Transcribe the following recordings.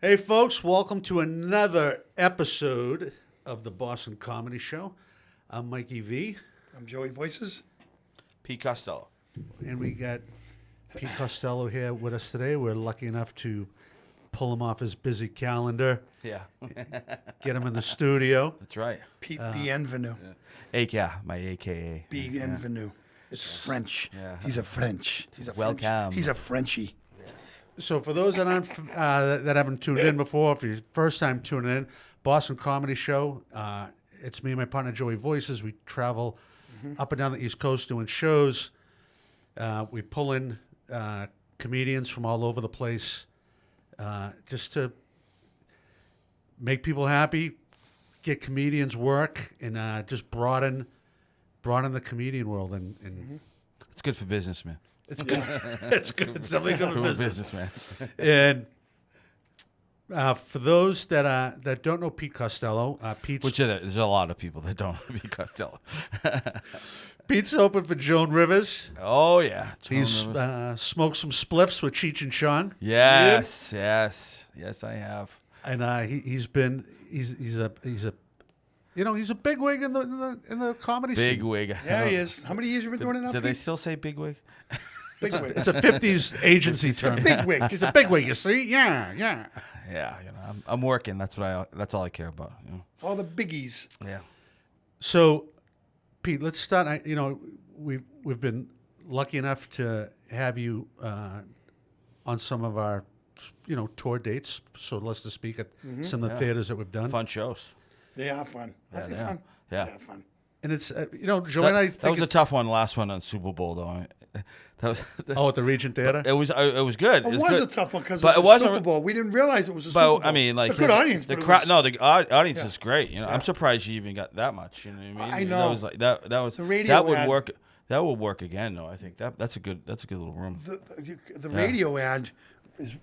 Hey, folks, welcome to another episode of the Boston Comedy Show. I'm Mikey V, I'm Joey Voices. Pete Costello. and we got Pete Costello here with us today. We're lucky enough to pull him off his busy calendar, Yeah, get him in the studio. that's right. Pete Bienvenue. My AKA. Bienvenue. It's French. Yeah. He's a French. He's a French. Welcome. He's a Frenchie. So for those that aren't that haven't tuned in before, if you're first time tuning in, Boston Comedy Show. It's me and my partner Joey Voices. We travel up and down the East Coast doing shows. We pull in comedians from all over the place just to make people happy, get comedians work, and just broaden the comedian world. And It's good for business, man. it's good. It's good. It's definitely good for business. man. And for those that don't know Pete Costello, There's a lot of people that don't know Pete Costello. Pete's open for Joan Rivers. Oh yeah, He's smoked some spliffs with Cheech and Chong, yes, I have. and he's a bigwig in the comedy Big scene. wig. Yeah, he is. How many years you been doing it now, Do they Pete? still say big wig? Big wig. It's a '50s agency term. Big wig. He's a bigwig. You see? Yeah. Yeah, I'm working. That's all I care about. All the biggies. Yeah. So, Pete, let's start. We've been lucky enough to have you on some of our tour dates. So let's just speak at some of the theaters that we've done. Fun shows. They are fun. Aren't they Yeah, fun? yeah. They are fun. And it's Joe and I That think was a tough one. Last one on Super Bowl though. That was. at the Regent Theater. It was good. It was good. a tough one because But it it was wasn't- Super Bowl. We didn't realize it was a Super But Bowl. I mean, like a good audience. The but it crowd. was- No, the audience Yeah. is great. Yeah. I'm surprised you even got that much. You know what I mean? I know. That was like that. That was The radio that would ad- work. That would work again, though. I think that's a good little room. The radio ad is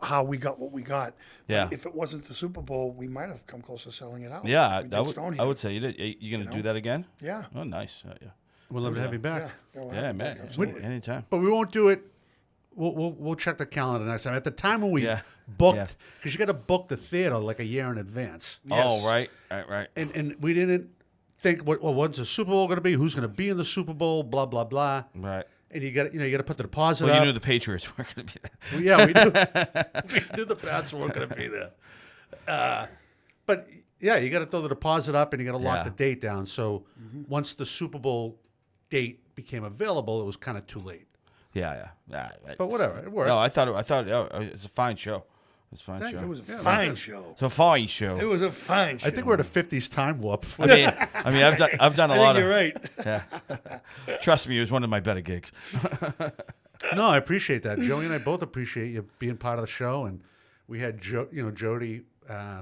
how we got what we got. But Yeah. if it wasn't the Super Bowl, we might have come close to selling it out. Yeah, We that did would. Stonehill. I would say you did. You gonna do that again? Yeah. Oh, nice. Yeah. We'd love to have you back. we'll Yeah, have it man. back, absolutely. Anytime. But we won't do it. We'll check the calendar next time. At the time when we Yeah. booked, Yeah. because you got to book the theater like a year in advance. Yes. Oh, right. And we didn't think when's the Super Bowl going to be? Who's going to be in the Super Bowl? Blah blah blah. Right. And you got to put the deposit Well, up. you knew the Patriots weren't gonna be there. Yeah, we knew. We knew the Pats weren't going to be there. But yeah, you got to throw the deposit up and you got to lock Yeah. the date down. So once the Super Bowl date became available, it was kind of too late. Yeah. Right. But whatever, it worked. No, I thought it was a fine show. It was a fine show. It was a Yeah, fine man. show. It's a fine show. It was a fine show. I think we're at a '50s time warp. I mean, I've done a I lot think of. you're right. Yeah. Trust me, it was one of my better gigs. No, I appreciate that. Joey and I both appreciate you being part of the show. And we had Jody,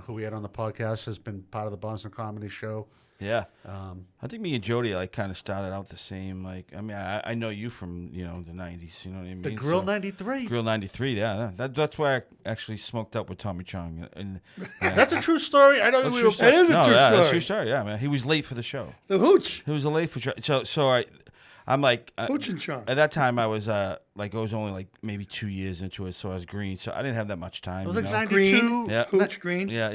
who we had on the podcast, has been part of the Boston Comedy Show. Yeah. I think me and Jody kind of started out the same. I know you from the '90s. You know what I mean? The Grill So- '93. Grill '93. Yeah. That's why I actually smoked up with Tommy Chong. And That's a true story. I know That's we true were. story. That is a No, true yeah, That's a story. true story. Yeah, man. He was late for the show. The hooch. He was late for I'm like Hooch and Chong. at that time I was I was only maybe 2 years into it, so I was green, so I didn't have that much time. It was you like know? '92. Green. Yeah. Hooch green. Yeah.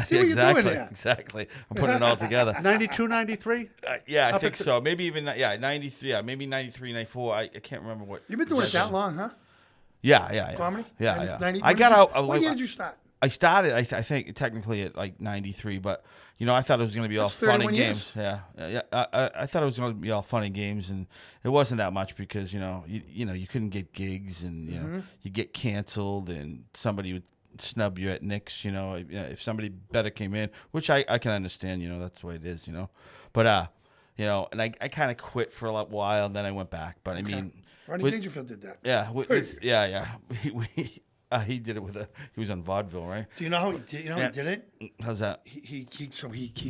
see what you're doing exactly. there. Exactly. I'm putting it all together. 92, 93. Yeah, I Up think at the- so. Maybe even 93. Yeah, maybe 93, 94. I can't remember what. You've been doing it that long, huh? Yeah. Comedy? Yeah. 90 I got out. What year did you start? I started. I think technically at 93, but I thought it was going to be all That's fun and 31 games. years. Yeah. I thought it was going to be all fun and games, and it wasn't that much because you couldn't get gigs, and you get canceled, and somebody would snub you at Nick's. If somebody better came in, which I can understand. That's the way it is. But and I kind of quit for a while, and then I went back. But I mean, Ronnie with- Dangerfield did that. yeah. He did it he was on vaudeville, right? Do you know how he did? He did it? How's that? He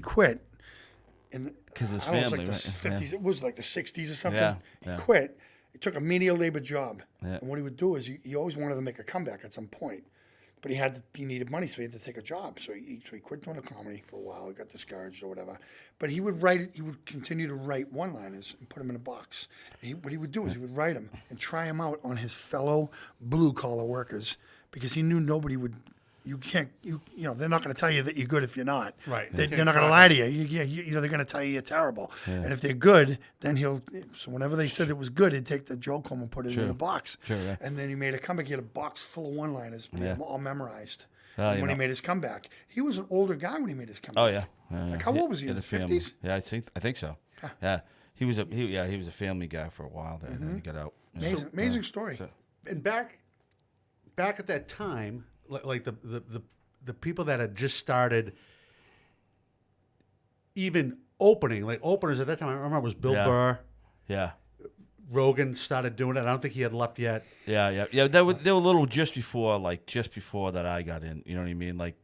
quit. In 'Cause his I don't know, family, it was like the right? 50s. It was like the 60s or something. Yeah, He yeah. quit. He took a menial labor job, Yeah. and what he would do is he always wanted to make a comeback at some point. But he needed money, so he had to take a job. So he quit doing the comedy for a while. He got discouraged or whatever. But he would write it. He would continue to write one-liners and put them in a box. And what he would do is he would write them and try them out on his fellow blue-collar workers because he knew nobody would you can't, you know, they're not going to tell you that you're good if you're not. Right. They're not going to lie to you. They're going to tell you you're terrible. And if they're good, then so whenever they said it was good, he'd take the joke home and put it in a box. Sure, yeah. And then he made a comeback. He had a box full of one-liners, all memorized. Oh, when he made his comeback. He was an older guy when he made his comeback. Oh yeah. Like how old was he? In his family. 50s? Yeah, I think so. Yeah. He was a family guy for a while there, and then he got out. Amazing story. And back at that time, like the people that had just started even opening, like openers at that time, I remember it was Bill Burr. Yeah. Rogan started doing it. I don't think he had left yet. Yeah. They were a little just before that I got in. You know what I mean? Like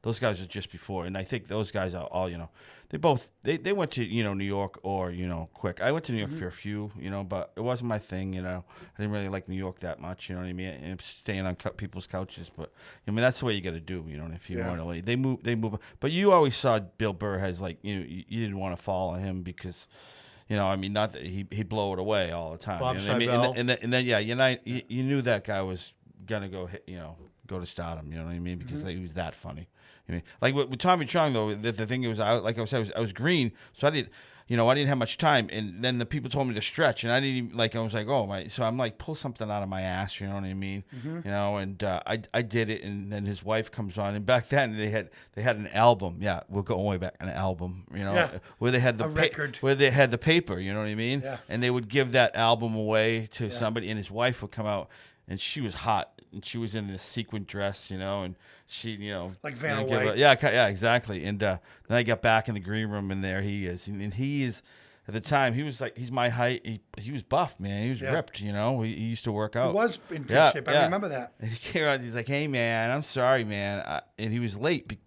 those guys are just before, and I think those guys are all, you know, they went to, you know, New York or, you know, quick. I went to New York for a few, you know, but it wasn't my thing. You know, I didn't really like New York that much. You know what I mean? And staying on people's couches, but I mean that's the way you got to do. You know, if you want to, like, they move. But you always saw Bill Burr has, like, you know, you didn't want to follow him because, you know, I mean, not that he'd blow it away all the time. Bob You know what I mean? Seibel. And then yeah, you knew that guy was gonna go to stardom. You know what I mean? Because he was that funny. I mean, like with Tommy Chong though, the thing was, like I said, I was green, so I didn't have much time. And then the people told me to stretch, and I didn't even, like, I was like, oh my, so I'm like, pull something out of my ass, you know what I mean? You know, and I did it, and then his wife comes on, and back then they had an album. Yeah, we're going way back, an album, you know, where they had the record, where they had the paper, you know what I mean? Yeah. And they would give that album away to somebody, and his wife would come out, and she was hot, and she was in this sequin dress, you know, and she, you know, like Vanna give her- White. yeah, exactly. And then I got back in the green room, and there he is, and he is. At the time, he was like, he's my height. He was buff, man. He was ripped, you know. He used to work out. He was in good shape. I remember that. And he came out. He's like, "Hey, man, I'm sorry, man." And he was late.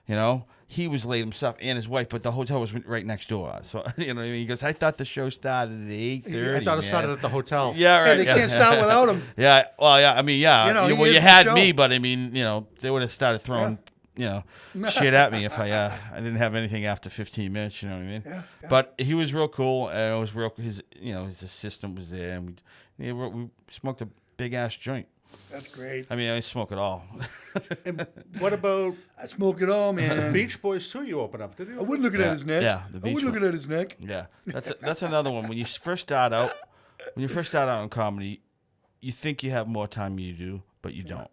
You know, he was late himself and his wife, but the hotel was right next door. So you know what I mean. He goes, "I thought the show started at 8:30. I thought it started at the hotel. Yeah, right. They can't start without him. Yeah. Well, yeah. I mean, yeah. You know, he well, is you the had show. me, but I mean, you know, they would have started throwing. You know, shit at me if I didn't have anything after 15 minutes. You know what I mean? Yeah. But he was real cool, and it was real. His assistant was there, and we smoked a big ass joint. That's great. I mean, I smoke it all. And what about I smoke it all, man. Beach Boys too? You open up, did you? I wouldn't look at his neck. Yeah, the I Beach wouldn't Boys. look at his neck. Yeah, that's another one. When you first start out in comedy, you think you have more time than you do, but you don't.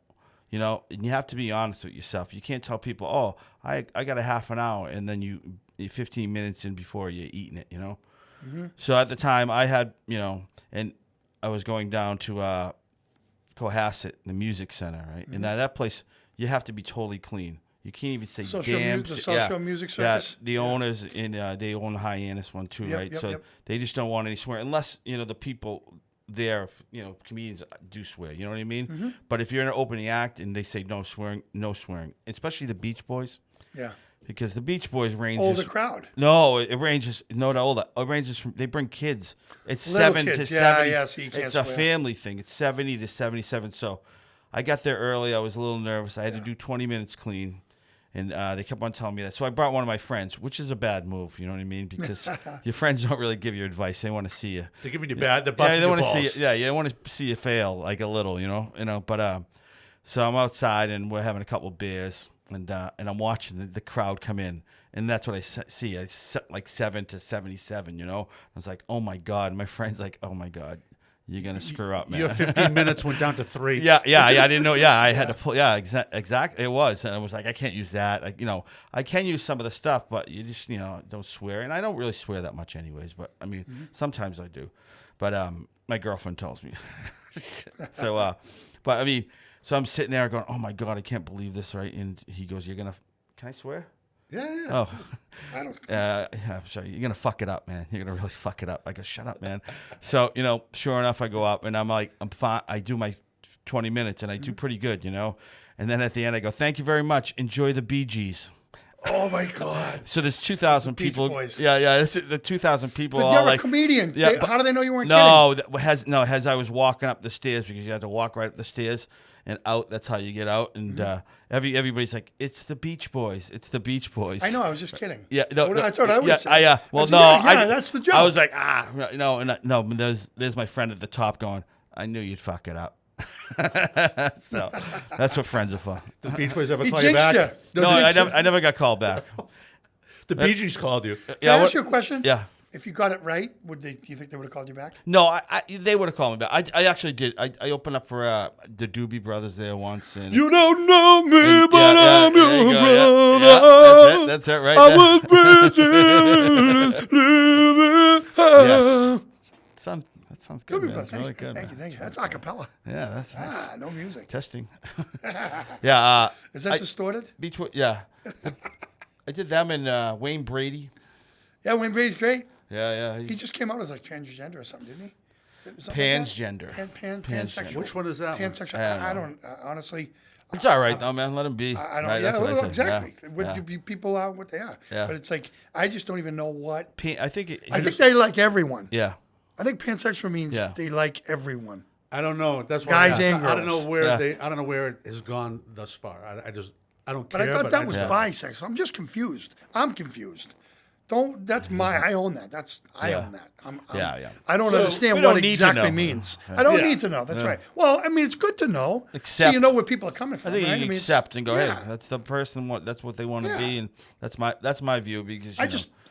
You know, and you have to be honest with yourself. You can't tell people, "Oh, I got a half an hour," and then you're 15 minutes in before you're eating it. You know. So at the time, I had, you know, and I was going down to Cohasset, the music center, right? And that place, you have to be totally clean. You can't even say damn. The social music circus. Yeah, the owners they own the Hyannis one too, right? So they just don't want any swear, unless, you know, the people there, you know, comedians do swear. You know what I mean? But if you're in an opening act and they say no swearing, especially the Beach Boys. Yeah. Because the Beach Boys ranges. Older crowd. No, it ranges. No, not older. It ranges from. They bring kids. It's Little 7 kids. to Yeah, 70. yeah, so you can't It's a swear. family thing. It's 70 to 77. So, I got there early. I was a little nervous. I had to do 20 minutes clean, and they kept on telling me that. So I brought one of my friends, which is a bad move. You know what I mean? Because your friends don't really give you advice. They want to see you. They're giving you bad. They're Yeah, busting they your want to balls. see. Yeah, they want to see you fail like a little. You know. But so I'm outside and we're having a couple beers, and I'm watching the crowd come in. And that's what I see. I set like 7 to 77, you know? I was like, oh my God. And my friend's like, oh my God, you're going to screw up, man. Your 15 minutes went down to 3. Yeah. I didn't know. Yeah, I had to pull. Yeah, exactly. It was. And I was like, I can't use that. You know, I can use some of the stuff, but you just, you know, don't swear. And I don't really swear that much anyways, but I mean, sometimes I do. But my girlfriend tells me. So, but I mean, so I'm sitting there going, oh my God, I can't believe this, right? And he goes, can I swear? Yeah. Oh, I don't. I'm sorry. You're gonna fuck it up, man. You're gonna really fuck it up. I go, shut up, man. So, you know, sure enough, I go up and I'm like, I'm fine. I do my 20 minutes and I do pretty good, you know. And then at the end, I go, thank you very much. Enjoy the Bee Gees. Oh my God. So there's 2,000 Beach people. Boys. Yeah. The 2,000 people. But all you're like, a comedian. Yeah, How do they know you weren't no, as I was walking up the stairs, because you had to walk right up the stairs and out. That's how you get out. And everybody's like, "It's the Beach Boys. It's the Beach Boys." kidding? I know. I was just kidding. Yeah, I thought I was. Yeah, saying. well, I no, said, yeah, that's the joke. I was like, no, and no. But there's my friend at the top going, "I knew you'd fuck it up." So that's what friends are for. The Beach Boys ever He call you jinxed back? you. No, jinxed you. I never got called back. The Bee Gees called you. Can I ask you a what- question? Yeah. If you got it right, do you think they would have called you back? No, they would have called me back. I actually did. I opened up for the Doobie Brothers there once, and You don't know me, and- but I'm there you your go, brother. That's it right I there. was busy living. Yes. That sounds good, Doobie man. Brothers. That's really Thank you. good. Thank you. Thank you. That's a cappella. Yeah, that's nice. No music. Testing. Yeah. Is that distorted? Yeah. I did them and Wayne Brady. Yeah, Wayne Brady's great. Yeah. He just came out as like transgender or something, didn't he? Something Pansgender. Like that? Pansexual. Which one is that one? Pansexual. I I don't don't honestly. It's all right though, man. Let him be. I don't. Right? Yeah, That's what I well, say. exactly. Yeah. People are what they are. Yeah. But it's like I just don't even know what. I think. I think they like everyone. Yeah. I think pansexual means Yeah. they like everyone. I don't know. That's why Guys I and don't know girls. where Yeah. I don't know where it has gone thus far. I don't care. But I thought that was just- bisexual. I'm just confused. I'm confused. Don't. That's my. I own that. I Yeah. own that. Yeah. I don't So, understand we what don't need to exactly know. means. I don't Yeah. need to know. That's right. Well, I mean, it's good to know. So Accept. you know where people are coming from. I think right? you mean, accept and go, yeah. hey, that's the person. That's what they want to Yeah. be, and that's my view because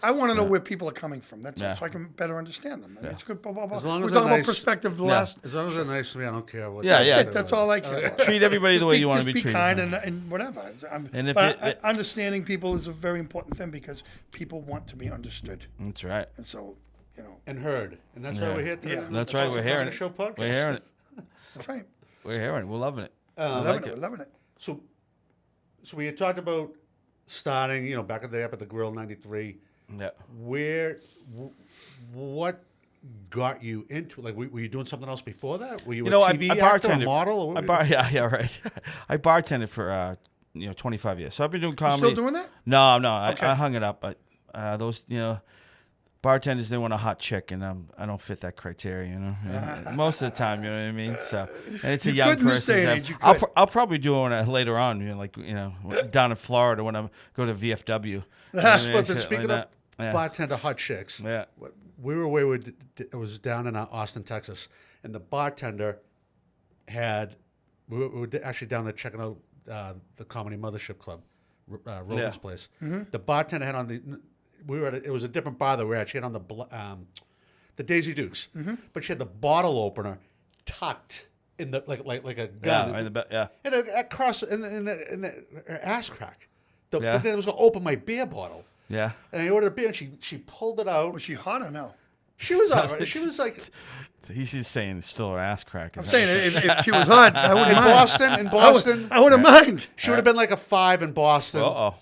I want to know where people are coming from. That's all, Yeah. so I can better understand them. I mean, it's good. Blah, blah, blah. As long We're as talking they're about nice. perspective. The Yeah. last. As long as they're nice to me, I don't care what. Yeah, they yeah. say. That's all I care about. treat everybody the way you want to be Just be treated. kind and whatever. And if but it- understanding people is a very important thing because people want to be understood, That's right. and so And heard, and that's why Yeah. we're here today. Yeah. That's right. We're hearing it. Show podcast. We're hearing it. that's right. We're hearing it. We're loving it. We're loving it. We're loving it. So we had talked about starting, back in the day up at the Grill '93. Yeah. What got you into? Like, were you doing something else before that? Were you, You know, a I TV actor, a bartended. model? Or what were you- Yeah, right. I bartended for 25 years. So I've been doing comedy. Still doing that? No. I Okay. hung it up. But those bartenders, they want a hot chick, and I don't fit that criteria. And most of the time, you know what I mean. So and it's a You young could in this person. day and age, you I'll could. I'll probably do it later on. Down in Florida when I go to VFW. You know what I mean? But Shit speaking like of that. Yeah. bartender hot chicks, Yeah. we were away with. It was down in Austin, Texas, and the bartender had. We were actually down there checking out the Comedy Mothership Club, Roland's Yeah. place. The bartender had on the. We were at. It was a different bar that we were at. She had on the Daisy Dukes, but she had the bottle opener tucked in the like a gun. Yeah. In the yeah. And across in her ass crack. Yeah. But then it was going to open my beer bottle. Yeah. And I ordered a beer, and she pulled it out. Was she hot or no? She was all right. She was like He's just saying it's still her ass crack. I'm saying if she was hot, I wouldn't in mind. Boston. In Boston, I wouldn't mind. she would have been like a 5 in Boston. Uh-oh.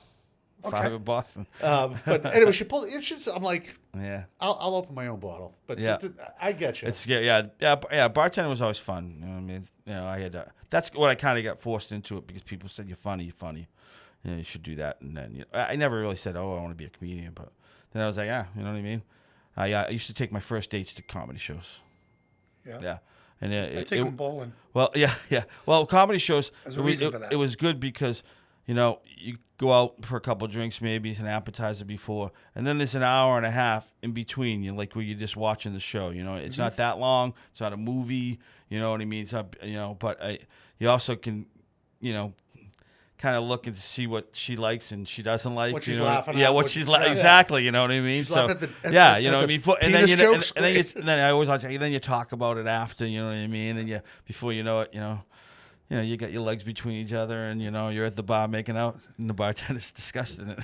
5 in Boston. But anyway, she pulled. It's just I'm like, Yeah. I'll open my own bottle. But Yeah. I get you. It's yeah. Bartending was always fun. You know what I mean? I had that's what I kind of got forced into it because people said you're funny. You should do that. And then I never really said, oh, I want to be a comedian. But then I was like, you know what I mean? I used to take my first dates to comedy shows. Yeah. Yeah. And I take them bowling. well, yeah. Well, comedy shows. There's a reason for that. It was good because, you go out for a couple drinks, maybe an appetizer before, and then there's an hour and a half in between. Where you're just watching the show. It's not that long. It's not a movie. You know what I mean? It's not, but you also can, kind of look and see what she likes and she doesn't like. What she's you know? laughing Yeah, at, what what- she's yeah. exactly. You know what I mean? She's So laughing at yeah, the you know what I mean. And penis then jokes. and then I always like then you talk about it after. You know what I mean? And then before you know it, you got your legs between each other, and you're at the bar making out, and the bartender's disgusting it.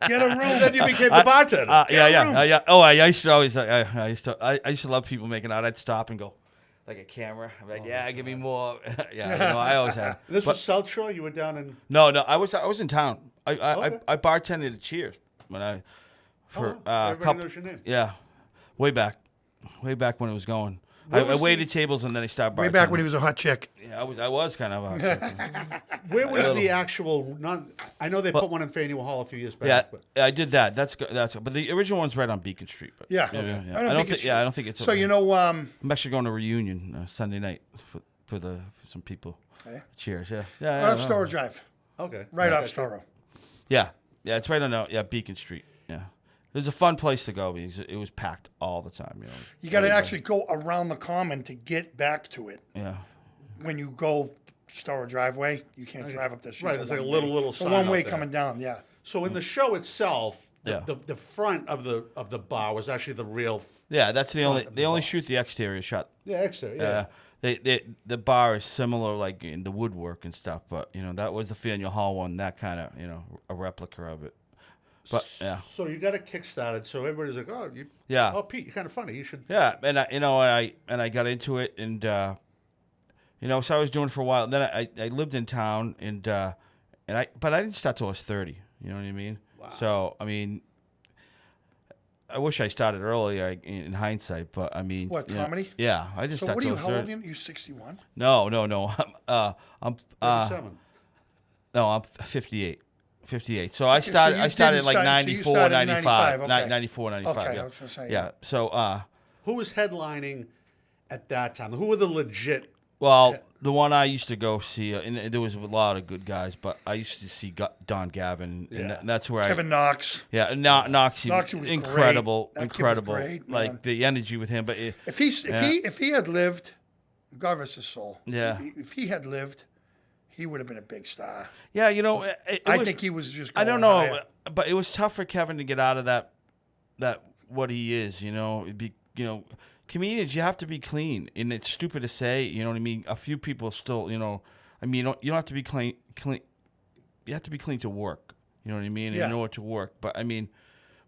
Get a room. then you became the bartender. Yeah. Oh, I used to always I used to love people making out. I'd stop and go, like a camera. I'm like, give me more. Yeah, I always had. This But- was South Shore. You were down in. no, I was in town. I Okay. I bartended at Cheers when I for a everybody couple. knows your name. Yeah, way back when it was going. What I was waited tables and then I started bartending. Way back when he was a hot chick. Yeah, I was kind of. Where was the actual? I know they put one in Faneuil Hall a few years back. Yeah, But I did that. That's but the original one's right on Beacon Street. But Yeah. yeah. Okay. I I know don't Beacon think. Street. Yeah, I don't think it's. So I'm actually going to a reunion Sunday night for some people. Yeah. Cheers. Yeah. Right off Storrow Drive. okay, Right Yeah. off Storrow. Yeah, it's right on Beacon Street. Yeah, it was a fun place to go because it was packed all the time. You got to actually go around the common to get back to it. Yeah. when you go Storer driveway, you can't drive up the street. Right, for there's like a one way. little It's a sign one way out there. coming down. Yeah. So in the show itself, Yeah. the front of the bar was actually the real. Yeah, that's the only. of They the only bar. shoot the exterior shot. Yeah, extra. Yeah. The bar is similar, like in the woodwork and stuff, but that was the Faneuil Hall one. That kind of a replica of it. But yeah, So you got it kickstarted. So everybody's like, oh, Yeah. Oh, Pete, you're kind of funny. You should. yeah, and I got into it, and so I was doing it for a while. Then I lived in town, but I didn't start till I was 30. You know what I mean? Wow. So I mean, I wish I started early in hindsight, but I mean, What, comedy? Yeah, I just So started what are till you? I was How old 30. are you? You're 61. No. I'm 37. no, I'm 58. 58. So I so started you I started didn't like start- so you 94, started in 95, 95, okay. 94, 95. Okay, yeah. I was gonna say, yeah. yeah. So Who was headlining at that time? Who were the legit? well, the one I used to go see, and there was a lot of good guys, but I used to see Don Gavin, Yeah. and that's where Kevin Knox. Noxie, Noxie was incredible, great. That kid was incredible, great, like man. the energy with him. But If he had lived, God rest his soul. Yeah. If he had lived, he would have been a big star. yeah, it I was- think he was just. I Going don't know, higher. but it was tough for Kevin to get out of that what he is. It'd be comedians, you have to be clean, and it's stupid to say. You know what I mean? A few people still, I mean, you don't have to be clean. You have to be clean to work. You know what I mean? Yeah. And in order to work, but I mean,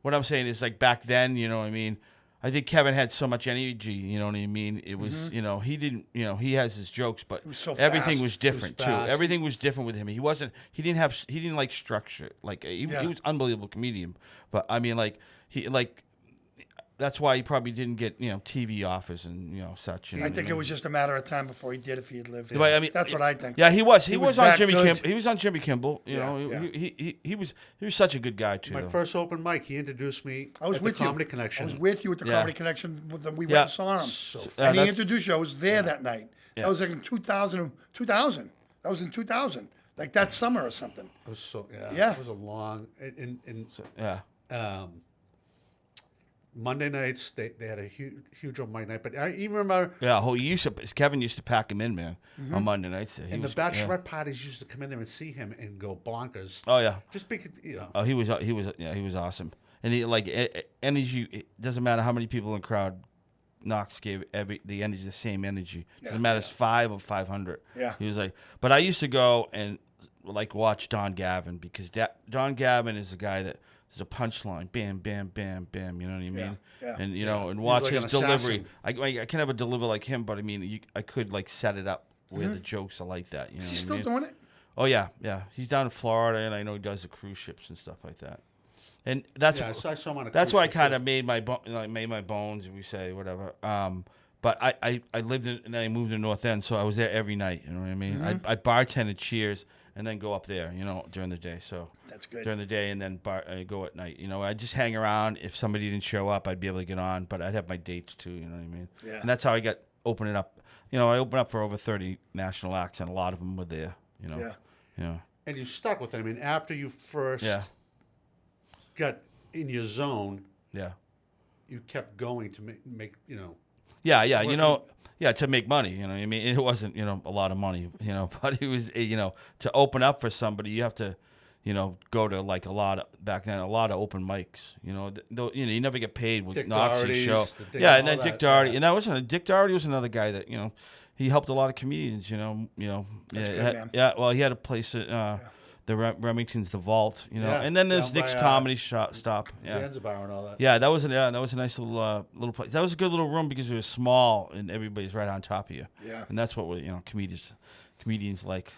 what I'm saying is like back then. You know what I mean? I think Kevin had so much energy. You know what I mean? It was, he didn't, he has his jokes, but was so everything fast. was different too. fast. Everything was different with him. He didn't like structure. Like he Yeah. was unbelievable comedian, but I mean, that's why he probably didn't get TV offers and such. You know I what think mean? it was just a matter of time before he did if he had lived. But, I mean, That's what I think. Yeah, he was. He was was on that Jimmy good. Kimmel. He was on Jimmy Kimmel. You Yeah, know, yeah. he was such a good guy too. My though. first open mic, he introduced me I was at with the you. Comedy Connection. I was with you at the Yeah. Comedy Connection. We Yeah. went and saw him. So And he that's- introduced you. I was there that night. Yeah. That was like in 2000. That was in 2000. Like that summer or something. It was so Yeah. It was a long Yeah. Monday nights. They had a huge open mic night, but I even remember Yeah, Kevin used to pack him in, man, on Monday nights. He and the was- bachelorette parties used to come in there and see him and go bonkers. Oh yeah. Just because Oh, he was awesome, and he energy. It doesn't matter how many people in the crowd. Knox gave the energy the same energy. Doesn't matter if it's 5 or 500. Yeah. He was like, but I used to go and watch Don Gavin because Don Gavin is the guy that there's a punchline, bam, bam, bam, bam. You know what I mean? yeah. And and watch like his an delivery. assassin. I can never deliver like him, but I mean, I could set it up where the jokes are like that. You know Is he what I still mean? doing it? Oh yeah. He's down in Florida, and I know he does the cruise ships and stuff like that. And that's I saw him on a that's cruise why I ship, kind too. of made my bones, we say, whatever. But I lived in, and then I moved to North End, so I was there every night. You know what I mean? I bartended Cheers, and then go up there, during the day. So That's good. during the day, and then go at night. I just hang around. If somebody didn't show up, I'd be able to get on, but I'd have my dates too. You know what I mean? Yeah. And that's how I got opening up. I opened up for over 30 national acts, and a lot of them were there. Yeah. And you stuck with it. I mean, after you first Yeah. got in your zone, Yeah. you kept going to make Yeah, working- to make money, you know what I mean? It wasn't, a lot of money, but it was, to open up for somebody, you have to, go to back then, a lot of open mics, you never get paid with Dick Knox's Doherty's, show. the Dick Yeah, and and then all Dick that, Doherty, yeah. and Dick Doherty was another guy that, he helped a lot of comedians, That's good, man. Yeah, well, he had a place at, the Remington's, the Vault, Yeah, and then there's down by, Nick's Comedy Stop. Yeah. Zanzibar and all that. Yeah, that was a nice little place. That was a good little room because it was small and everybody's right on top of you. Yeah. And that's what we comedians like.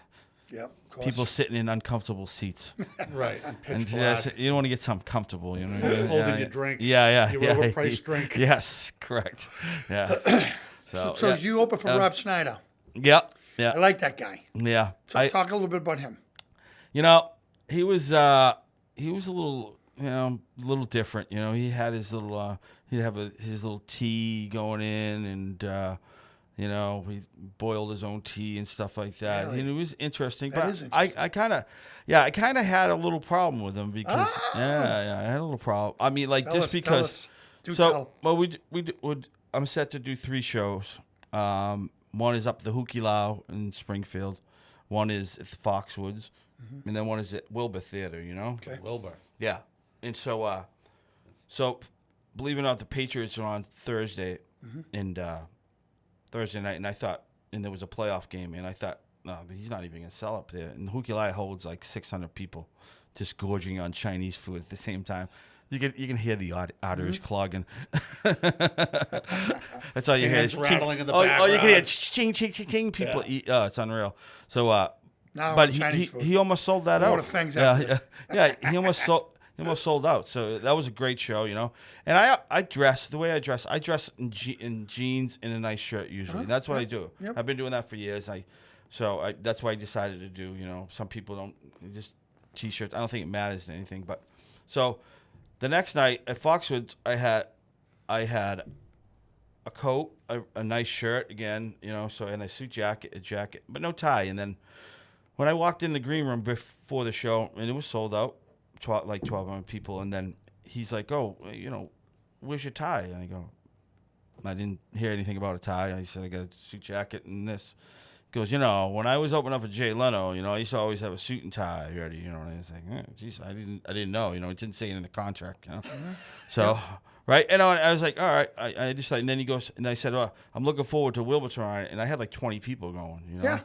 Yeah. Of course. People sitting in uncomfortable seats. Right. And pitch And black. you don't want to get something comfortable, you know what I mean? Holding Yeah, your drink. Yeah. Your yeah, overpriced drink. Yes, correct. Yeah. So yeah, you opened for that was- Rob Schneider. Yeah. I Yeah. like that guy. Yeah. So talk a little bit about him. He was a little different. He had his little he'd have his little tea going in, and he boiled his own tea and stuff like that. Really? And it was interesting. That but is interesting. I kind of had a little problem with him because I had a little problem. I mean, Tell just us, because. tell us. Do tell. Well, I'm set to do 3 shows. One is up the Hukilau in Springfield. One is at Foxwoods, and then one is at Wilbur Theater. You know. Okay. Wilbur. Yeah, and so believe it or not, the Patriots are on Thursday, and Thursday night, and I thought, and there was a playoff game, and I thought, no, he's not even gonna sell up there. And Hukilau holds like 600 people, just gorging on Chinese food at the same time. You can hear the arteries clogging. That's all you hear. Hands Is rattling in the oh, you can hear background. ching ching ching ching. People eat. Oh, it's unreal. So, Now but Chinese food. he almost sold that I out. want a fangs yeah, after this. yeah, he almost sold out. So that was a great show, you know. And I dress the way I dress. I dress in jeans and a nice shirt usually. That's what I do. Yep. I've been doing that for years. That's why I decided to do. You know, some people don't just t-shirts. I don't think it matters to anything. But so the next night at Foxwoods, I had a coat, a nice shirt again, you know. So and a suit jacket, but no tie. And then when I walked in the green room before the show, and it was sold out, like 1,200 people, and then he's like, "Oh, you know, where's your tie?" And I go, "I didn't hear anything about a tie." I said, "I got a suit jacket and this." He goes, "You know, when I was opening up for Jay Leno, you know, I used to always have a suit and tie ready, you know." And I was like, "Geez, I didn't know, you know, it didn't say it in the contract, you know." So, right, and I was like, "All right," I just like, and then he goes, and I said, "Oh, I'm looking forward to Wilbur tomorrow," and I had like 20 people going, you know. Yeah.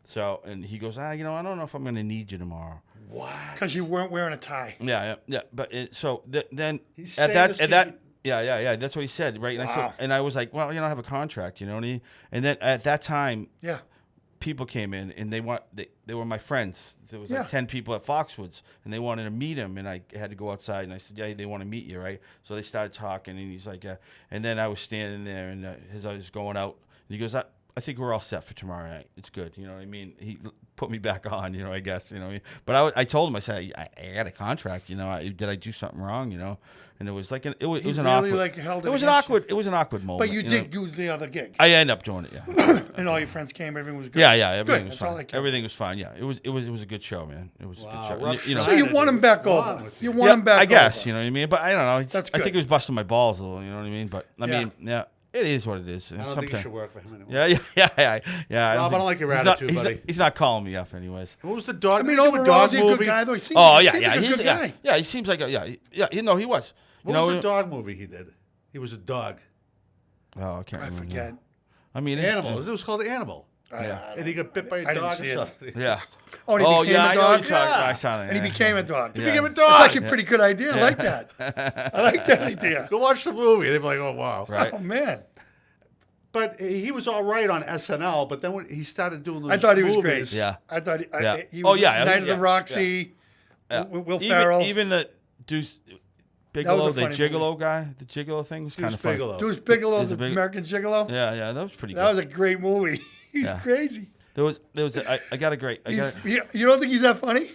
So, and he goes, you know, I don't know if I'm going to need you tomorrow. What? Because you weren't wearing a tie. Yeah. But then He's at saying this that, kid- yeah. That's what he said, right? And Wow. I was like, well, you don't have a contract, you know. And then at that time, Yeah. people came in and they were my friends. There was Yeah. like 10 people at Foxwoods, and they wanted to meet him, and I had to go outside, and I said, yeah, they want to meet you, right? So they started talking, and he's like, and then I was standing there, and as I was going out, and he goes, I think we're all set for tomorrow night. It's good, you know what I mean? He put me back on, you know, I guess, you know. But I told him, I said, I got a contract, you know. Did I do something wrong, you know? And it was like it was He an really, awkward. like, held it it was an against you. awkward. It was an awkward moment. But you did know? do the other gig. I ended up doing it, yeah. And all your friends came. Everything was good. Yeah, everything Good. was That's all I fine. care. Everything was fine. Yeah, it was a good show, man. It was a Wow, good show. rough You know, So you won him back What's wrong over. with You you? won him back I guess over. you know what I mean. But I don't know. That's I think good. it was busting my balls a little. You know what I mean. But I Yeah. mean, yeah, it is what it is. And I don't think you sometimes- should work for him anymore. Yeah. Rob, I don't like your he's not- attitude, he's buddy. Not, he's not calling me up, anyways. What was the dog? I mean, did he do overall, dog is he a good movie? guy, though? He seems, Oh he yeah, seemed yeah. like a He's good guy. yeah. He seems like yeah. You know, he was. What You know, was the dog movie he did? He was a dog. Oh, I can't I remember. forget. I mean, Animal. It was called Animal. Yeah. And he got bit by I a didn't dog see or it. something. Yeah. Oh, and he became yeah, a I know dog? what you're talking about. Yeah. I saw that. And he yeah. became a dog. He Yeah. became a That's dog. actually a pretty good idea. I like that. I like that idea. Go watch the movie. They'd be like, oh, wow. Right. Oh, man. But he was all right on SNL, but then when he started doing those I thought he was movies, great. Yeah. I thought Yeah. he was Oh, yeah, Night of yeah, the Roxy, Yeah. Will Ferrell. Even the Deuce was Bigelow, a the funny Gigolo guy, the Gigolo thing was kind Deuce of funny. Bigelow. Deuce Bigelow, Deuce the Big- American Gigolo. Yeah, that was pretty That was good. a great movie. He's Yeah. crazy. There was I got a great. You don't think he's that funny?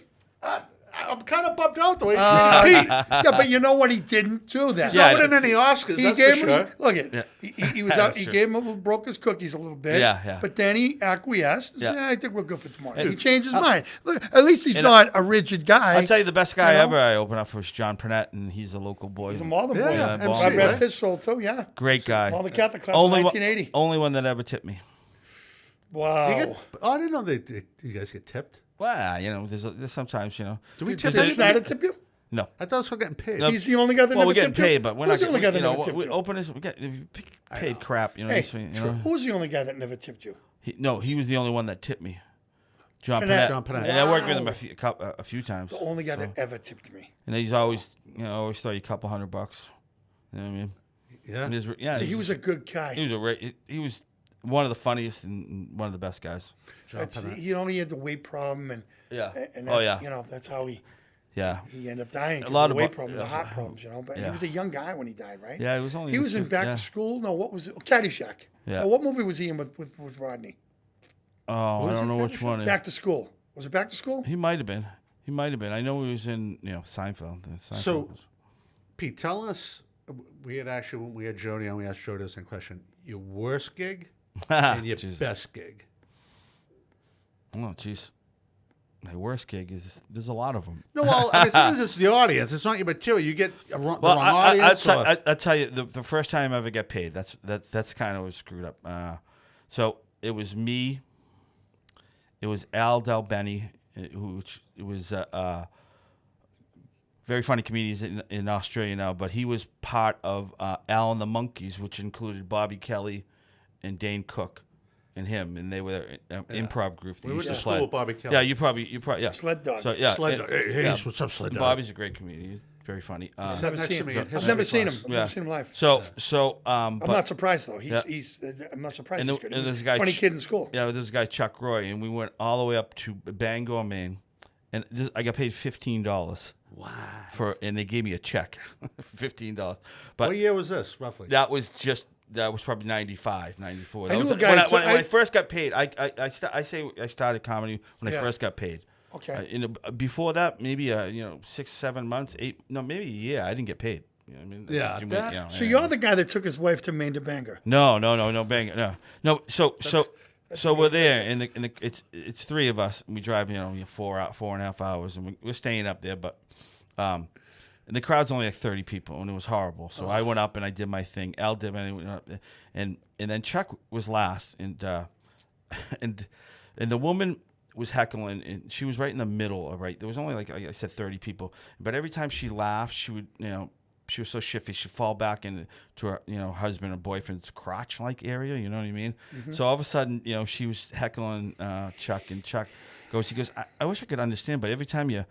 I'm kind of bummed out the way he Yeah, but you know what? He didn't do that. He's Yeah, not winning any Oscars, He that's gave for him. sure. Look at Yeah. he was out. That's He true. gave him broke his cookies a little bit. Yeah. But then he acquiesced. And Yeah. said, I think we're good for tomorrow. And- he changed his mind. Look, at least he's and- not a rigid guy. I'll tell you the best guy You know? ever I opened up for was John Purnett, and he's a local boy. He's a Marlin Yeah, boy. yeah, MC, God rest right? his soul too. Yeah. Great guy. All the Catholic class Only of one, 1980. only one that ever tipped me. Wow. You get, oh, I didn't know you guys get tipped. Well, you know, there's sometimes, you know. Do we Did tip Did anybody? Schneider tip you? No. I thought I was still getting paid. No. He's the only guy that Well, never we're getting tipped you? paid, but we're Who's not. the only guy that You know, never tipped we you? open we get paid crap. You know. Hey, what I mean? You know? who's the only guy that never tipped you? He was the only one that tipped me. John Purnett. Purnett. John Purnett. And I worked with him Wow. a few times. The only guy that ever tipped me. And he's always, always throw you a couple $100. You know what I mean? Yeah. And yeah. So he was a good guy. He was one of the funniest and one of the best guys. He only had the weight problem, and Yeah. and Oh, that's, yeah. That's how he Yeah. ended up dying. A lot of the weight of problems, the heart problems, But he Yeah. was a young guy when he died, right? Yeah, he was only. He was in Back yeah. to School. No, what was it? Caddyshack. Yeah. Now, what movie was he in with Rodney? Oh, I was don't it, know which one. Back to School. Was it Back to School? He might have been. I know he was in, Seinfeld. So, Pete, tell us. We had Jody on. We asked Jody the same question. Your worst gig and your Jeez. best gig. Oh, jeez. My worst gig is there's a lot of them. No, well, I mean, sometimes it's the audience. It's not your material. You get the wrong audience. I'll tell you the first time I ever get paid. That's kind of was screwed up. So it was me. It was Al Del Benny, which it was very funny comedians in Australia now, but he was part of Al and the Monkeys, which included Bobby Kelly and Dane Cook and him, and they were an improv group. That We went used to to school sled. with Bobby Kelly. Yeah, you probably, yeah. Sled Dog. So yeah, Sled and- Dog. Hey, yeah. what's up, Sled Dog? Bobby's a great comedian, very funny. I've Sat never next seen to him. me in I've history never seen him. class. I've never seen him live. So, I'm but, not surprised though. Yeah. I'm not surprised. And He's the- good. and He's this a guy funny Ch- kid in school. yeah, this guy Chuck Roy, and we went all the way up to Bangor, Maine, and I got paid $15. Wow. And they gave me a check, $15. But What year was this, roughly? that was probably 95, 94. I That knew was a guy when who- I first got paid. I started comedy when I Yeah. first got paid. Okay. Before that, maybe 6, 7 months, 8, no, maybe a year. I didn't get paid. You know what I mean? Yeah, You that- know, So yeah. you're the guy that took his wife to Maine to Bangor. No, bang, no. So we're there, and it's three of us, and we drive 4.5 hours, and we're staying up there, but and the crowd's only like 30 people, and it was horrible. So I went up and I did my thing. Al did, and went up there, and then Chuck was last, and the woman was heckling, and she was right in the middle. Right, there was only like I said 30 people, but every time she laughed, she would she was so shifty, she'd fall back into her, husband or boyfriend's crotch-like area. You know what I mean? So all of a sudden, she was heckling Chuck, and Chuck he goes, I wish I could understand, but every time you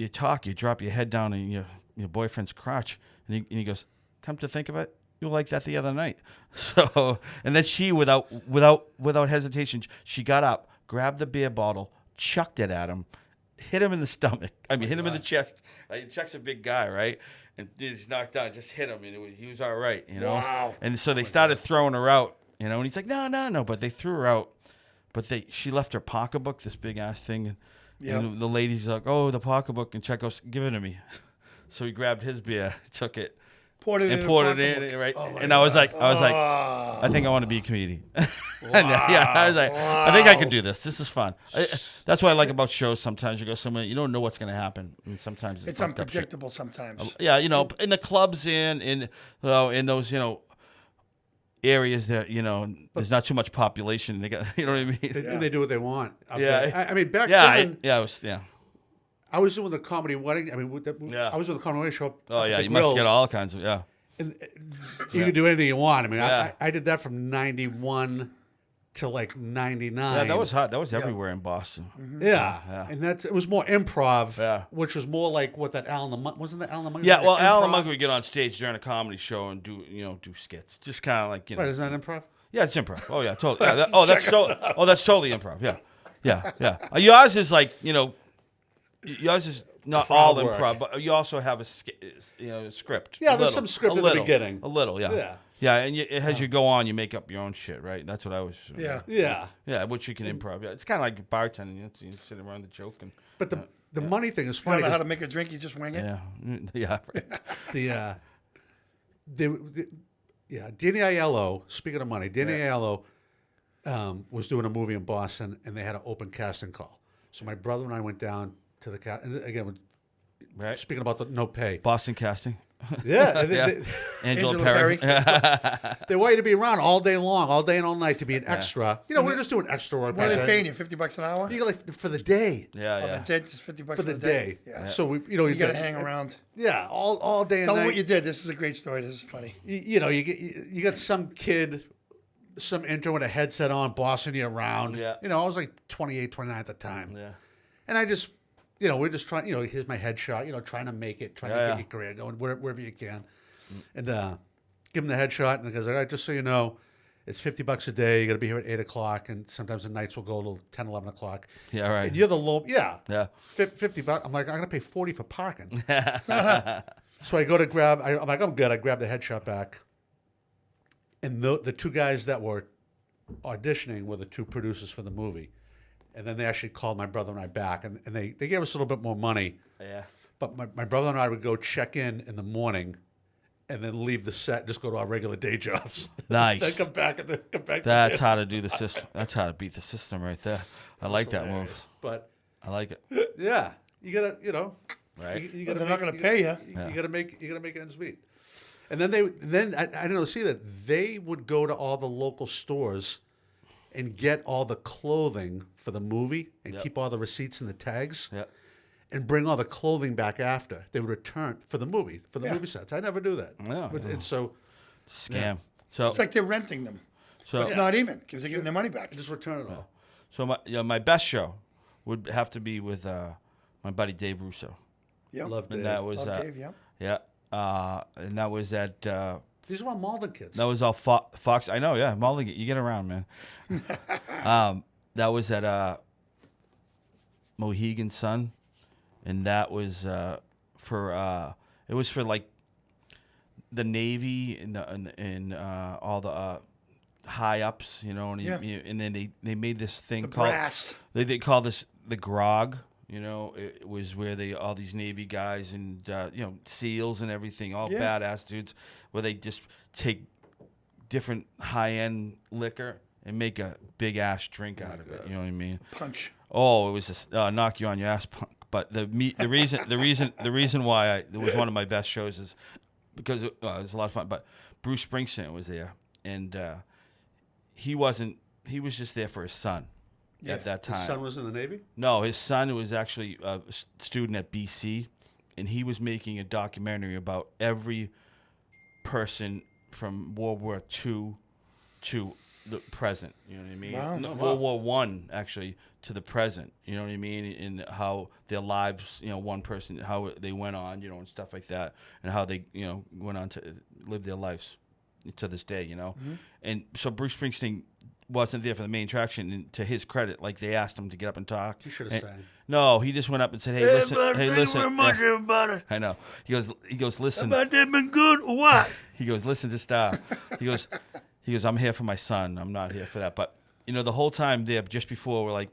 talk, you drop your head down in your boyfriend's crotch, and he goes, come to think of it, you were like that the other night. So, and then she, without hesitation, she got up, grabbed the beer bottle, chucked it at him, hit him in the stomach. Hit him in the chest. Chuck's a big guy, right? And he's knocked out, just hit him, and he was all right, Wow. And so they started throwing her out, and he's like, no, but they threw her out. But she left her pocketbook, this big ass thing, and the lady's like, oh, the pocketbook, and Chuck goes, give it to me. So he grabbed his beer, took it, Poured it and in. poured a it pocketbook. in, right? Oh my And I was like, I think I want to be a comedian. Yeah, I was like, I think I can do this. This is fun. That's what I like about shows. Sometimes you go somewhere, you don't know what's going to happen, and sometimes It's fucked up shit. unpredictable sometimes. Yeah, in the clubs in those areas that there's not too much population. They got what I mean. They do what they want. up Yeah. there. I mean, back Yeah, then, I I was doing the comedy wedding. I mean, Yeah. I was doing the comedy wedding show. Oh at yeah, the you must Grill, get all kinds of And you could do anything you want. I mean, Yeah. I did that from '91 to like '99. Yeah, that was hot. That was everywhere in Boston. Yeah. And it was more improv. Yeah. Which was more like what that Alan the Monk wasn't that Alan the Monk? Yeah, Like well, Alan improv? Monk would get on stage during a comedy show and do skits, just kind of like Right, isn't that improv? Yeah, it's improv. Oh yeah, totally. Yeah, that's totally improv. Yeah. Yours is like yours is not all Crowd work. improv, but you also have a script. Yeah, A there's little, some script a in the little, beginning. A little, yeah. Yeah. Yeah, and as you go on, you make up your own shit, right? That's what I was. Yeah. Yeah. Yeah, which you can improv. Yeah, it's kind of like bartending. You sit around the joke and. But the money thing is You funny. don't know how 'cause to make a drink, you just wing it. Yeah, right. Danny Aiello, speaking of money, Danny Aiello was doing a movie in Boston, and they had an open casting call. So my brother and I went down to the cast. And again, Right. speaking about the no pay. Boston casting. Yeah. and Yeah. Angela Perry. they want you to be around all day long, all day and all night to be an extra. We're just doing extra work. What are back they then. paying you? $50 an hour? You get like for the day. Yeah, Oh, yeah. that's it. Just $50 For the day. Yeah. So You got to hang around. Yeah, all day and Tell night. them what you did. This is a great story. This is funny. You got some kid, some intern with a headset on, bossing you around. Yeah. I was like 28, 29 at the time. Yeah. And I just, we're just trying, here's my headshot, trying to make it, trying to get your career going wherever you can. And give him the headshot. And he goes, all right, just so you know, it's $50 a day. You got to be here at 8 o'clock. And sometimes the nights will go till 10, 11 o'clock. Yeah, right. And you're the low, Yeah. $50. I'm like, I'm going to pay 40 for parking. So I go to grab, I'm like, I'm good. I grab the headshot back. And the two guys that were auditioning were the two producers for the movie. And then they actually called my brother and I back, and they gave us a little bit more money. Yeah. But my brother and I would go check in the morning and then leave the set, just go to our regular day jobs. Nice. Then come back. That's how to do the system. That's how to beat the system right there. I like that move. Hilarious. But, I like it. yeah, you got to, Right. You But they're not going to pay you. You got to make ends meet. And then I didn't know, see that they would go to all the local stores and get all the clothing for the movie and Yep. keep all the receipts and the tags Yeah. and bring all the clothing back after. They would return for the movie, Yeah. movie sets. I never do that. Yeah, But, yeah. and so It's a scam. So It's like they're renting them. so But not even, because they're getting their money back. just return it all. so my best show would have to be with my buddy Dave Russo. Yep. Love Dave. And that was Love Dave, yeah. yeah. And that was at These are all Malden kids. that was all Fox. I know, yeah. Molly, you get around, man. That was at Mohegan Sun, and that was for it was for like the Navy and all the high ups, you know, and, Yeah. and then they made this thing The called brass. they call this the grog. You know, it was where all these Navy guys and SEALs and everything, all Yeah. badass dudes, where they just take different high end liquor and make a big ass drink out of it. You know what I mean? Punch. Oh, it was just knock you on your ass, punk. But the reason why it was one of my best shows is because it was a lot of fun. But Bruce Springsteen was there, and he was just there for his son at that time. His son was in the Navy? No, his son was actually a student at BC, and he was making a documentary about every person from World War II to the present. You know what I mean? Wow. No, Wow. World War One actually to the present. You know what I mean? And how their lives, one person, how they went on, and stuff like that, and how they, went on to live their lives to this day. Mm-hmm. And so Bruce Springsteen wasn't there for the main attraction, and to his credit, like they asked him to get up and talk. He should have sang. No, he just went up and said, "Hey, listen, Yeah. everybody. I know." He goes, "Listen." About that been good or what? He goes, "Listen to Star." He goes, "I'm here for my son. I'm not here for that." But the whole time there, just before,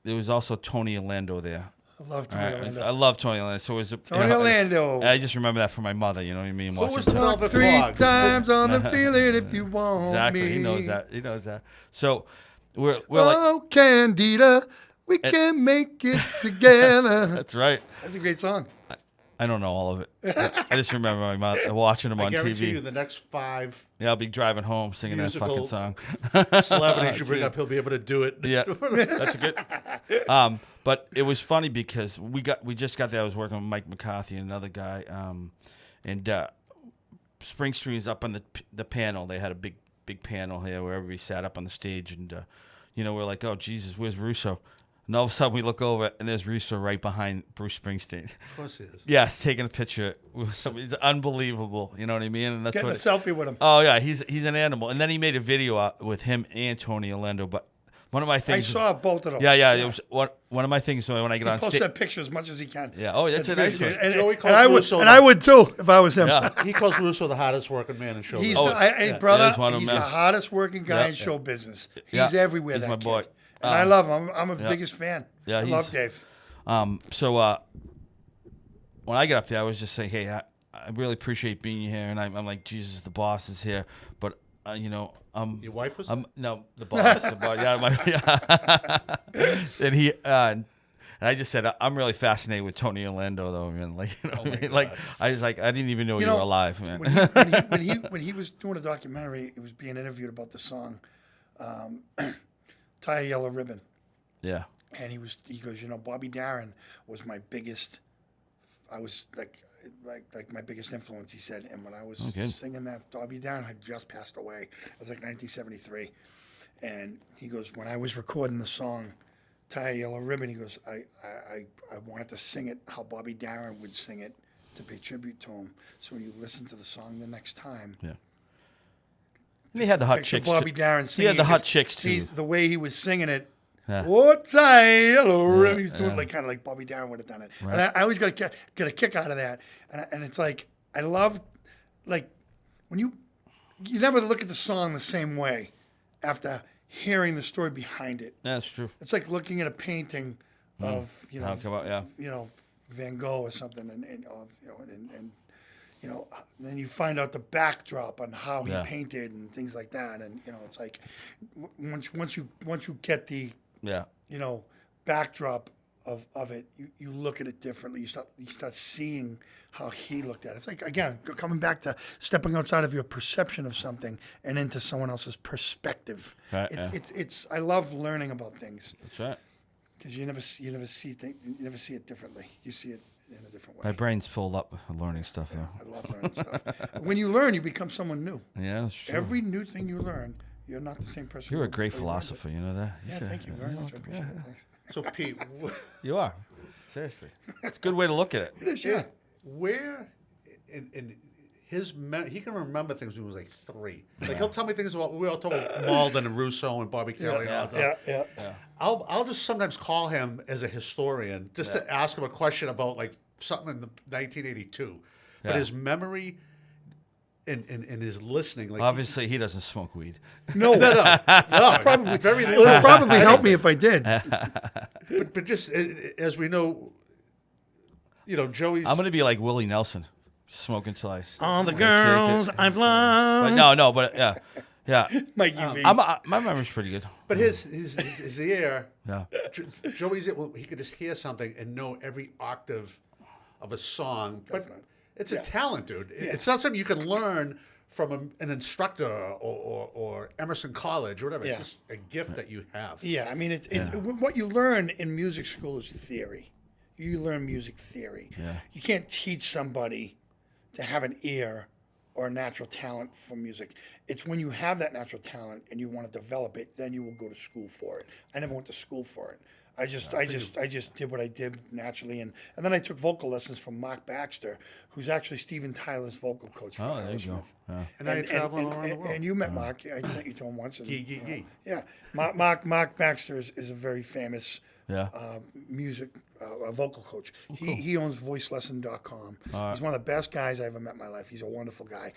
there was also Tony Orlando there. I love All Tony right? Orlando. I love Tony Orlando. So it was Tony Orlando. And I just remember that from my mother. You know what I mean? Who Watching was the that. Velvet Three Fog? times on the feeling if you want Exactly. me. He knows that. So we're like, Oh, Candida, we can make it together. that's right. That's a great song. I don't know all of it. I just remember my mother watching him I on guarantee TV. you the next 5 Yeah, I'll be driving home singing Musical that fucking song. celebrities you bring Yeah. up, he'll be able to do it. Yeah, that's a good. But it was funny because we just got there. I was working with Mike McCarthy and another guy, and Springsteen was up on the panel. They had a big panel here where everybody sat up on the stage, and we're like, "Oh Jesus, where's Russo?" And all of a sudden we look over and there's Russo right behind Bruce Springsteen. Of course he is. Yes, taking a picture. It's unbelievable. You know what I mean? And that's Getting a what. selfie with him. Oh yeah, he's an animal. And then he made a video out with him and Tony Orlando. But one of my I things. saw both of them. Yeah. It was one of my things when I get He on posts stage. that picture as much as he can. Yeah. Oh, that's a nice great. one. And, Joey and calls I would, Russo and the- I would too if I was him. Yeah. He calls Russo the hardest working man in show He's business. hey, brother, That is one of he's them, the man. hardest working guy Yeah. in show business. Yeah. He's everywhere. He's that my kid. boy. And I love him. I'm a biggest fan. Yeah, I love Dave. So when I get up there, I was just saying, hey, I really appreciate being here, and I'm like, Jesus, the boss is here, but Your wife was no, the boss, and he and I just said, I'm really fascinated with Tony Orlando, though, man. Like, I was like, I didn't even know you were alive, man. When he was doing a documentary, he was being interviewed about the song "Tie a Yellow Ribbon," Yeah. and he goes, Bobby Darin was my biggest. I was like my biggest influence. He said, and when I was good. singing that, Bobby Darin had just passed away. It was like 1973, and he goes, when I was recording the song "Tie a Yellow Ribbon," he goes, I wanted to sing it how Bobby Darin would sing it to pay tribute to him. So when you listen to the song the next time, Yeah. And he had the hot picture chicks. Bobby too. Darin He singing. had the hot because chicks too. The way he was singing it. Yeah. What tie a yellow ribbon? He's doing yeah. like kind of like Bobby Darin would have done it. Right. And I always get a kick out of that. And it's like I love like when you never look at the song the same way after hearing the story behind it. That's true. It's like looking at a painting of How come out? Yeah. Van Gogh or something, and then you find out the backdrop on how he Yeah. painted and things like that, and it's like once you get the Yeah. backdrop of it, you look at it differently. You start seeing how he looked at it. It's like, again, coming back to stepping outside of your perception of something and into someone else's perspective. Right, It's I love learning about things That's right. because you never see it differently. You see it in a different way. My brain's filled up with learning stuff now. I love learning stuff. When you learn, you become someone new. Yeah, that's true. Every new thing you learn, you're not the same person. You're a you were great before you learned it. philosopher, you know that? Yeah, thank you very much. I appreciate it. Thanks. So Pete, You are. Seriously. It's a good way to look at it. It is, yeah. where in his he can remember things when he was like 3. Like he'll tell me things about we all told Malden and Russo and Bobby Kelly and all that stuff. Yeah. I'll just sometimes call him as a historian just to ask him a question about like something in the 1982. But Yeah. his memory and his listening, like Obviously, he doesn't smoke weed. No, no, probably very it little. would probably help me if I did. But just as we know, Joey's. I'm going to be like Willie Nelson, smoking till I... All the I girls can't I've But loved. but yeah. Mikey V. My memory's pretty good. But his ear, Yeah. Joey's he could just hear something and know every octave of a song. But it's a talent, dude. It's not something you can learn from an instructor or Emerson College or whatever. Yeah. It's just a gift that you have. Yeah, I mean, what you learn in music school is theory. You learn music theory. Yeah. You can't teach somebody to have an ear or a natural talent for music. It's when you have that natural talent and you want to develop it, then you will go to school for it. I never went to school for it. I just did what I did naturally, and then I took vocal lessons from Mark Baxter, who's actually Steven Tyler's vocal coach for Oh, there you go. Aerosmith. Yeah. And now you're traveling around the world. And you met Mark. I sent you to him once. And, Gee. yeah, Mark Baxter is a very famous Yeah. music vocal coach. He owns voicelesson.com. He's one of the best guys I ever met in my life. He's a wonderful guy.